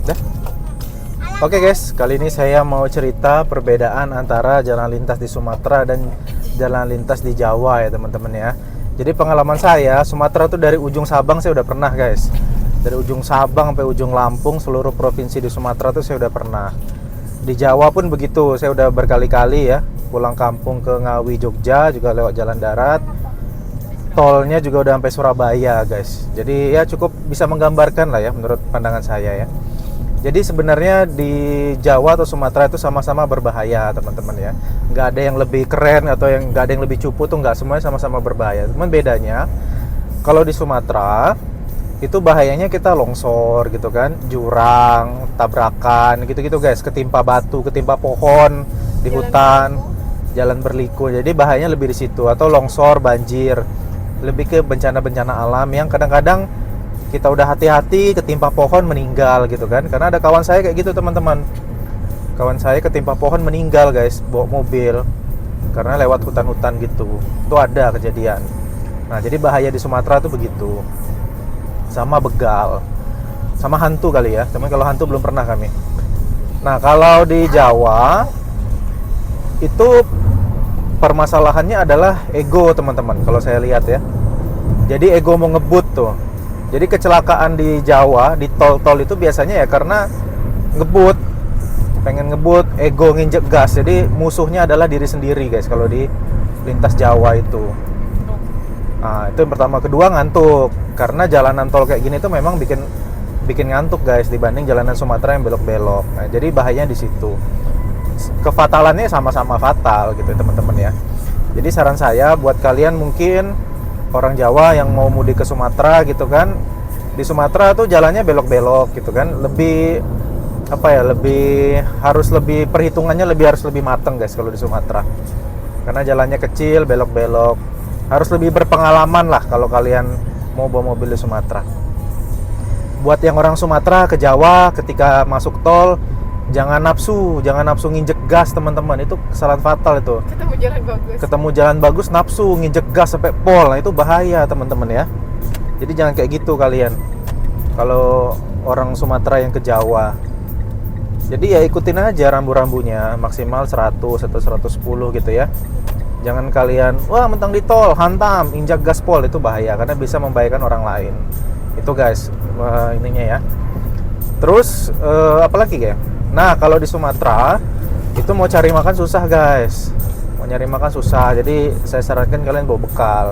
Dah. Oke guys, kali ini saya mau cerita perbedaan antara jalan lintas di Sumatera dan jalan lintas di Jawa ya teman-teman ya. Jadi pengalaman saya, Sumatera tuh dari ujung Sabang saya udah pernah guys. Dari ujung Sabang sampai ujung Lampung, seluruh provinsi di Sumatera tuh saya udah pernah. Di Jawa pun begitu, saya udah berkali-kali ya. Pulang kampung ke Ngawi, Jogja juga lewat jalan darat. Tolnya juga udah sampai Surabaya guys. Jadi ya cukup bisa menggambarkan lah ya menurut pandangan saya ya. Jadi sebenarnya di Jawa atau Sumatera itu sama-sama berbahaya teman-teman ya. Nggak ada yang lebih keren atau yang nggak ada yang lebih cupu tuh, nggak, semuanya sama-sama berbahaya. Cuman bedanya kalau di Sumatera itu bahayanya kita longsor gitu kan, jurang, tabrakan gitu-gitu guys, ketimpa batu, ketimpa pohon di hutan, jalan berliku. Jadi bahayanya lebih di situ, atau longsor, banjir, lebih ke bencana-bencana alam yang kadang-kadang kita udah hati-hati ketimpa pohon meninggal gitu kan. Karena ada kawan saya kayak gitu teman-teman, kawan saya ketimpa pohon meninggal guys, bawa mobil karena lewat hutan-hutan gitu. Itu ada kejadian. Nah jadi bahaya di Sumatera tuh begitu, sama begal, sama hantu kali ya. Cuman kalau hantu belum pernah kami. Nah kalau di Jawa itu permasalahannya adalah ego teman-teman kalau saya lihat ya. Jadi ego mau ngebut tuh. Jadi kecelakaan di Jawa, di tol-tol itu biasanya ya karena ngebut, pengen ngebut, ego nginjek gas. Jadi musuhnya adalah diri sendiri guys kalau di lintas Jawa itu. Nah itu yang pertama. Kedua ngantuk, karena jalanan tol kayak gini tuh memang bikin ngantuk guys dibanding jalanan Sumatera yang belok-belok. Nah jadi bahayanya di situ. Kefatalannya sama-sama fatal gitu teman-teman ya. Jadi saran saya buat kalian mungkin orang Jawa yang mau mudik ke Sumatera gitu kan, di Sumatera tuh jalannya belok-belok gitu kan, lebih apa ya, harus lebih perhitungannya harus lebih mateng guys kalau di Sumatera, karena jalannya kecil, belok-belok, harus lebih berpengalaman lah kalau kalian mau bawa mobil di Sumatera. Buat yang orang Sumatera ke Jawa ketika masuk tol, jangan nafsu nginjek gas teman-teman, itu kesalahan fatal itu. Ketemu jalan bagus nafsu nginjek gas sampai pol, nah itu bahaya teman-teman ya. Jadi jangan kayak gitu kalian kalau orang Sumatera yang ke Jawa. Jadi ya ikutin aja rambu-rambunya, maksimal 100 atau 110 gitu ya. Jangan kalian wah mentang di tol hantam injak gas pol, itu bahaya karena bisa membahayakan orang lain. Itu guys ininya ya. Terus apalagi ya? Nah kalau di Sumatera itu mau cari makan susah guys, mau nyari makan susah. Jadi saya sarankan kalian bawa bekal.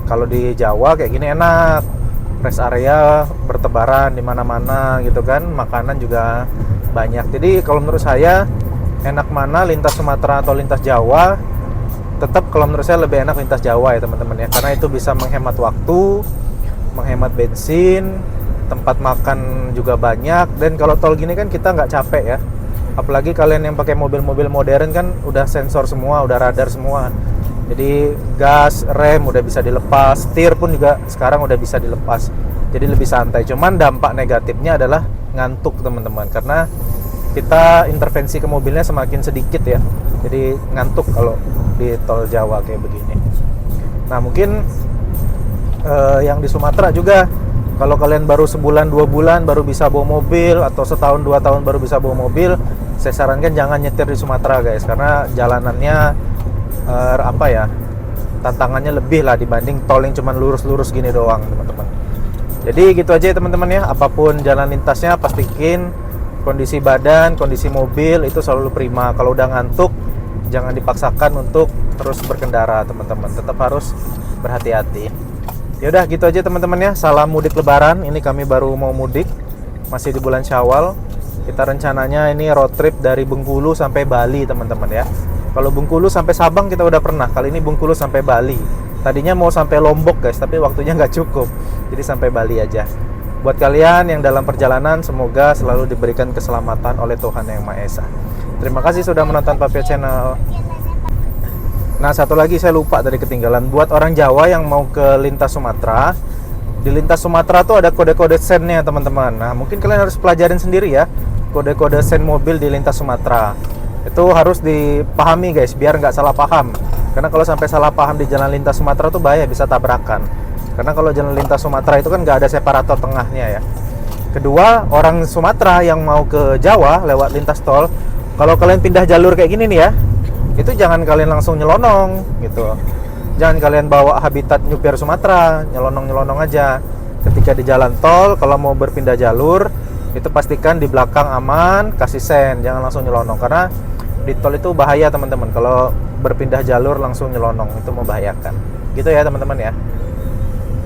Kalau di Jawa kayak gini enak, rest area bertebaran di mana-mana gitu kan, makanan juga banyak. Jadi kalau menurut saya enak mana, lintas Sumatera atau lintas Jawa? Tetap kalau menurut saya lebih enak lintas Jawa ya teman-teman ya, karena itu bisa menghemat waktu, menghemat bensin, tempat makan juga banyak. Dan kalau tol gini kan kita nggak capek ya, apalagi kalian yang pakai mobil-mobil modern kan udah sensor semua, udah radar semua. Jadi gas, rem udah bisa dilepas, setir pun juga sekarang udah bisa dilepas. Jadi lebih santai. Cuman dampak negatifnya adalah ngantuk teman-teman, karena kita intervensi ke mobilnya semakin sedikit ya. Jadi ngantuk kalau di tol Jawa kayak begini. Nah mungkin yang di Sumatera juga, kalau kalian baru sebulan 2 bulan baru bisa bawa mobil, atau setahun 2 tahun baru bisa bawa mobil, saya sarankan jangan nyetir di Sumatera guys, karena jalanannya apa ya, tantangannya lebih lah dibanding tol yang cuma lurus-lurus gini doang teman-teman. Jadi gitu aja ya teman-teman ya, apapun jalan lintasnya pastiin kondisi badan, kondisi mobil itu selalu prima. Kalau udah ngantuk jangan dipaksakan untuk terus berkendara teman-teman, tetap harus berhati-hati. Ya udah gitu aja teman-teman ya. Salam mudik lebaran. Ini kami baru mau mudik, masih di bulan Syawal. Kita rencananya ini road trip dari Bengkulu sampai Bali teman-teman ya. Kalau Bengkulu sampai Sabang kita udah pernah, kali ini Bengkulu sampai Bali. Tadinya mau sampai Lombok guys, tapi waktunya nggak cukup, jadi sampai Bali aja. Buat kalian yang dalam perjalanan, semoga selalu diberikan keselamatan oleh Tuhan Yang Maha Esa. Terima kasih sudah menonton Papia Channel. Nah satu lagi saya lupa tadi ketinggalan, buat orang Jawa yang mau ke lintas Sumatera, di lintas Sumatera tuh ada kode-kode sennya teman-teman. Nah mungkin kalian harus pelajarin sendiri ya, kode-kode sen mobil di lintas Sumatera. Itu harus dipahami guys, biar nggak salah paham. Karena kalau sampai salah paham di jalan lintas Sumatera tuh bahaya, bisa tabrakan. Karena kalau jalan lintas Sumatera itu kan nggak ada separator tengahnya ya. Kedua, orang Sumatera yang mau ke Jawa lewat lintas tol, kalau kalian pindah jalur kayak gini nih ya, itu jangan kalian langsung nyelonong gitu. Jangan kalian bawa habitat nyupir Sumatera, nyelonong-nyelonong aja. Ketika di jalan tol, kalau mau berpindah jalur, itu pastikan di belakang aman, kasih sen, jangan langsung nyelonong. Karena di tol itu bahaya teman-teman. Kalau berpindah jalur langsung nyelonong, itu membahayakan. Gitu ya teman-teman ya.